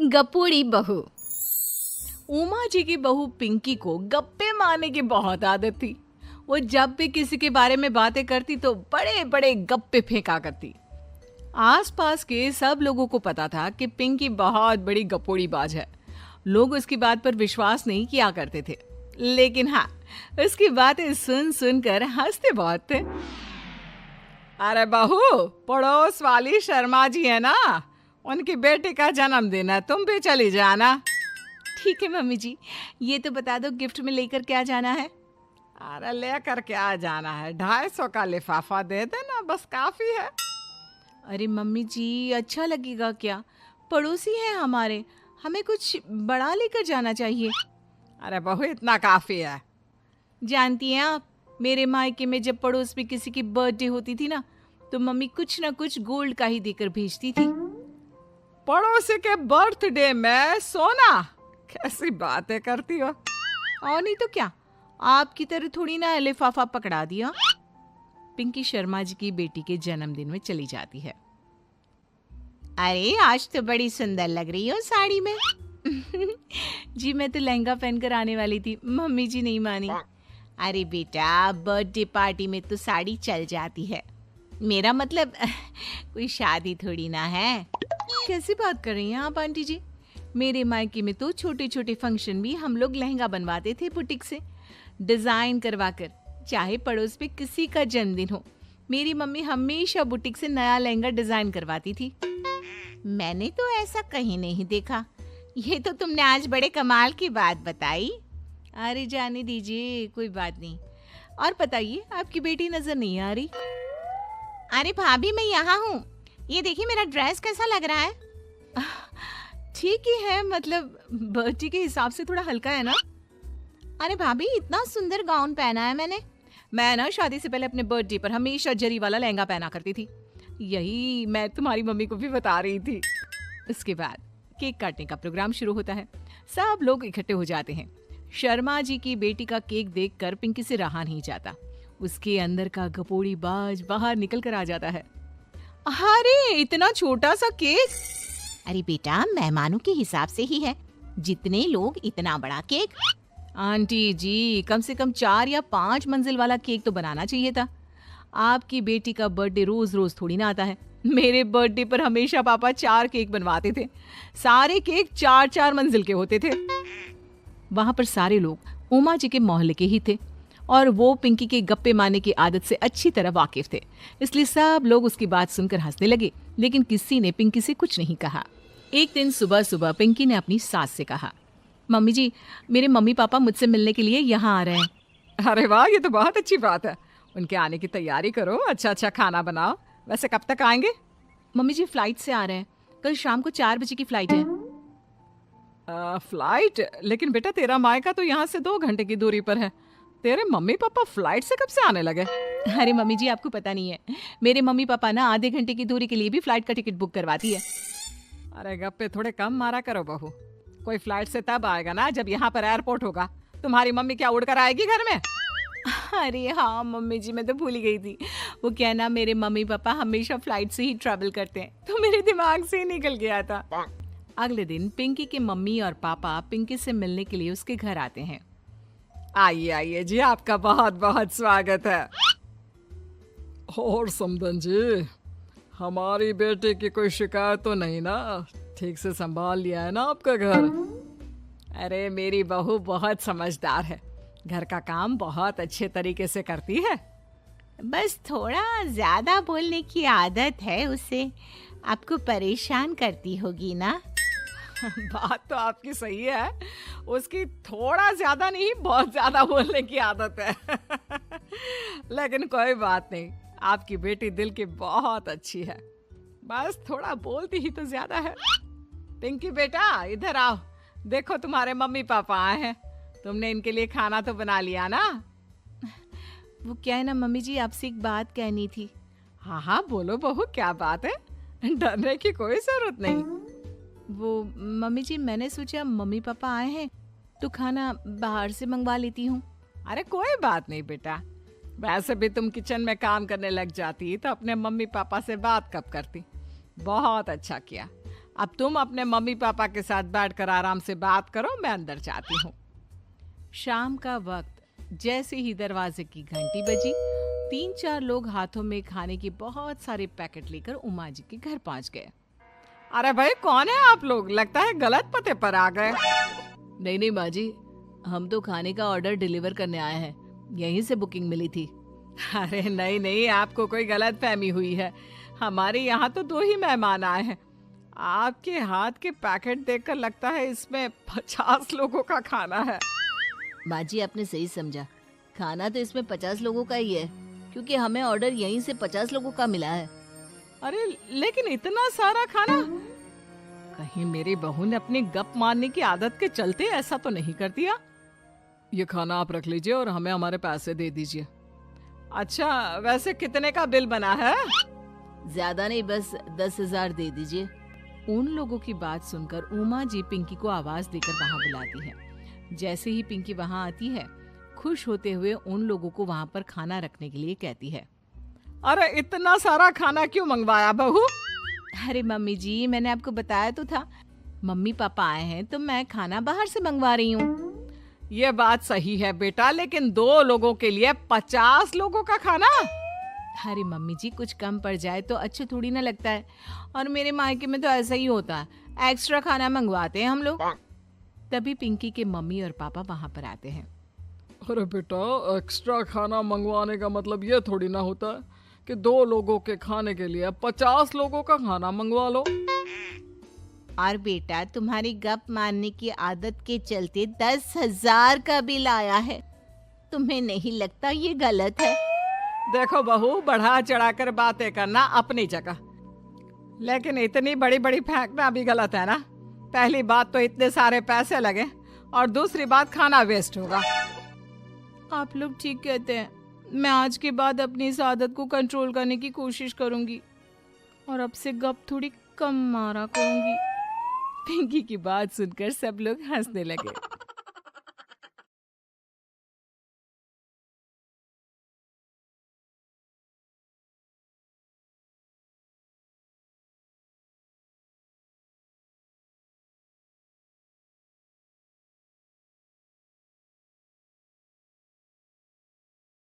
गपोड़ी बहू। उमा जी की बहू पिंकी को गप्पे मारने की बहुत आदत थी। वो जब भी किसी के बारे में बातें करती तो बड़े बड़े गप्पे फेंका करती। आसपास के सब लोगों को पता था कि पिंकी बहुत बड़ी गपोड़ी बाज है। लोग उसकी बात पर विश्वास नहीं किया करते थे, लेकिन हाँ, उसकी बातें सुन सुनकर हंसते बहुत थे। अरे बहू, पड़ोस वाली शर्मा जी है ना, उनकी बेटी का जन्मदिन है, तुम भी चली जाना। ठीक है मम्मी जी, ये तो बता दो गिफ्ट में लेकर क्या जाना है। अरे लेकर क्या जाना है, 250 का लिफाफा दे देना, बस काफी है। अरे मम्मी जी, अच्छा लगेगा क्या? पड़ोसी हैं हमारे, हमें कुछ बड़ा लेकर जाना चाहिए। अरे बहू, इतना काफी है। जानती हैं आप, मेरे मायके में जब पड़ोस में किसी की बर्थडे होती थी ना, तो मम्मी कुछ ना कुछ गोल्ड का ही देकर भेजती थी। पड़ोसी के बर्थडे में सोना? कैसी बातें करती हो। और नहीं तो क्या, आपकी तरह थोड़ी ना लिफाफा पकड़ा दिया। पिंकी शर्मा जी की बेटी के जन्मदिन में चली जाती है। अरे आज तो बड़ी सुंदर लग रही हो साड़ी में। जी मैं तो लहंगा पहनकर आने वाली थी, मम्मी जी नहीं मानी। अरे बेटा, बर्थडे पार्टी में तो साड़ी चल जाती है, मेरा मतलब कोई शादी थोड़ी ना है। कैसी बात कर रही हैं आप आंटी जी? मेरे मायके में तो छोटे छोटे फंक्शन भी हम लोग लहंगा बनवाते थे बुटीक से, डिजाइन करवा कर। चाहे पड़ोस में किसी का जन्मदिन हो, मेरी मम्मी हमेशा बुटीक से नया लहंगा डिजाइन करवाती थी। मैंने तो ऐसा कहीं नहीं देखा, ये तो तुमने आज बड़े कमाल की बात बताई। अरे जाने दीजिए, कोई बात नहीं। और बताइए, आपकी बेटी नजर नहीं आ रही। अरे भाभी, मैं यहाँ हूँ, ये देखिए मेरा ड्रेस कैसा लग रहा है। ठीक ही है, मतलब बर्थडे के हिसाब से थोड़ा हल्का है ना। अरे भाभी, इतना सुंदर गाउन पहना है मैंने। मैं ना शादी से पहले अपने बर्थडे पर हमेशा जरी वाला लहंगा पहना करती थी, यही मैं तुम्हारी मम्मी को भी बता रही थी। इसके बाद केक काटने का प्रोग्राम शुरू होता है। सब लोग इकट्ठे हो जाते हैं। शर्मा जी की बेटी का केक देखकर पिंकी से रहा नहीं जाता। उसके अंदर का गपोड़ी बाज बाहर निकल कर आ जाता है। अरे इतना छोटा सा केक! अरे बेटा, मेहमानों के हिसाब से ही है, जितने लोग इतना बड़ा केक। आंटी जी, कम से कम 4 या 5 मंजिल वाला केक तो बनाना चाहिए था। आपकी बेटी का बर्थडे रोज रोज थोड़ी ना आता है। मेरे बर्थडे पर हमेशा पापा 4 केक बनवाते थे, सारे केक 4-4 मंजिल के होते थे। वहां पर सारे लोग उमा जी के मोहल्ले के ही थे और वो पिंकी के गप्पे मारने की आदत से अच्छी तरह वाकिफ थे, इसलिए सब लोग उसकी बात सुनकर हंसने लगे, लेकिन किसी ने पिंकी से कुछ नहीं कहा। एक दिन सुबह सुबह पिंकी ने अपनी सास से कहा, मम्मी जी, मेरे मम्मी पापा मुझसे मिलने के लिए यहाँ आ रहे हैं। अरे वाह, ये तो बहुत अच्छी बात है। उनके आने की तैयारी करो, अच्छा अच्छा खाना बनाओ। वैसे कब तक आएंगे? मम्मी जी फ्लाइट से आ रहे हैं, कल शाम को 4 बजे की फ्लाइट है। फ्लाइट? लेकिन बेटा, तेरा मायका तो यहाँ से 2 घंटे की दूरी पर है, तेरे मम्मी पापा फ्लाइट से कब से आने लगे? अरे मम्मी जी, आपको पता नहीं है, मेरे मम्मी पापा ना आधे घंटे की दूरी के लिए भी फ्लाइट का टिकट बुक करवाती है। अरे गप्पे थोड़े कम मारा करो बहू, कोई फ्लाइट से तब आएगा ना जब यहाँ पर एयरपोर्ट होगा। तुम्हारी मम्मी क्या उड़कर आएगी घर में? अरे हाँ मम्मी जी, मैं तो भूल ही गई थी। वो क्या ना, मेरे मम्मी पापा हमेशा फ्लाइट से ही ट्रैवल करते हैं, तो मेरे दिमाग से ही निकल गया था। अगले दिन पिंकी के मम्मी और पापा पिंकी से मिलने के लिए उसके घर आते हैं। आइए आइए जी, आपका बहुत बहुत स्वागत है। और समदन जी, हमारी बेटे की कोई शिकायत तो नहीं ना? ठीक से संभाल लिया है ना आपका घर? अरे मेरी बहू बहुत समझदार है, घर का काम बहुत अच्छे तरीके से करती है। बस थोड़ा ज्यादा बोलने की आदत है उसे, आपको परेशान करती होगी ना? बात तो आपकी सही है, उसकी थोड़ा ज्यादा नहीं बहुत ज्यादा बोलने की आदत है। लेकिन कोई बात नहीं, आपकी बेटी दिल की बहुत अच्छी है, बस थोड़ा बोलती ही तो ज्यादा है। पिंकी बेटा, इधर आओ, देखो तुम्हारे मम्मी पापा आए हैं, तुमने इनके लिए खाना तो बना लिया ना? वो क्या है ना मम्मी जी, आपसे एक बात कहनी थी। हाँ हाँ बोलो बहू, क्या बात है, डरने की कोई जरूरत नहीं। वो मम्मी जी, मैंने सोचा मम्मी पापा आए हैं तो खाना बाहर से मंगवा लेती हूँ। अरे कोई बात नहीं बेटा, वैसे भी तुम किचन में काम करने लग जाती तो अपने मम्मी पापा से बात कब करती। बहुत अच्छा किया, अब तुम अपने मम्मी पापा के साथ बैठकर आराम से बात करो, मैं अंदर जाती हूँ। शाम का वक्त जैसे ही दरवाजे की घंटी बजी, 3-4 लोग हाथों में खाने की बहुत सारे पैकेट लेकर उमा जी के घर पहुंच गए। अरे भाई, कौन है आप लोग? लगता है गलत पते पर आ गए। नहीं नहीं माँ जी, हम तो खाने का ऑर्डर डिलीवर करने आए हैं, यहीं से बुकिंग मिली थी। अरे नहीं नहीं, आपको कोई गलत फहमी हुई है। हमारे यहाँ तो 2 ही मेहमान आए हैं। आपके हाथ के पैकेट देखकर लगता है इसमें 50 लोगों का खाना है। माँ जी, आपने सही समझा, खाना तो इसमें 50 लोगों का ही है, क्योंकि हमें ऑर्डर यहीं से 50 लोगों का मिला है। अरे लेकिन इतना सारा खाना, कहीं मेरी बहू ने अपनी गप मारने की आदत के चलते ऐसा तो नहीं कर दिया? ये खाना आप रख लीजिए और हमें हमारे पैसे दे दीजिए। अच्छा, वैसे कितने का बिल बना है? ज्यादा नहीं, बस 10,000 दे दीजिए। उन लोगों की बात सुनकर उमा जी पिंकी को आवाज देकर वहाँ बुलाती है। जैसे ही पिंकी वहाँ आती है, खुश होते हुए उन लोगों को वहाँ पर खाना रखने के लिए कहती है। अरे इतना सारा खाना क्यों मंगवाया बहू? अरे मम्मी जी, मैंने आपको बताया तो था, मम्मी पापा आए हैं तो मैं खाना बाहर से मंगवा रही हूँ। ये बात सही है बेटा, लेकिन 2 लोगों के लिए 50 लोगों का खाना? अरे मम्मी जी, कुछ कम पड़ जाए तो अच्छा थोड़ी ना लगता है, और मेरे मायके में तो ऐसा ही होता है, एक्स्ट्रा खाना मंगवाते हैं हम लोग। तभी पिंकी के मम्मी और पापा वहाँ पर आते हैं। अरे बेटा, एक्स्ट्रा खाना मंगवाने का मतलब ये थोड़ी ना होता है कि 2 लोगों के खाने के लिए 50 लोगों का खाना मंगवा लो। और बेटा, तुम्हारी गप मारने की आदत के चलते 10,000 का बिल आया है। तुम्हें नहीं लगता ये गलत है? देखो बहू, बढ़ा चढ़ाकर बातें करना अपनी जगह, लेकिन इतनी बड़ी बड़ी फेंकना भी गलत है ना। पहली बात तो इतने सारे पैसे लगे, और दूसरी बात खाना वेस्ट होगा। आप लोग ठीक कहते हैं, मैं आज के बाद अपनी इस आदत को कंट्रोल करने की कोशिश करूंगी और अब से गप थोड़ी कम मारा करूंगी। पिंकी की बात सुनकर सब लोग हंसने लगे।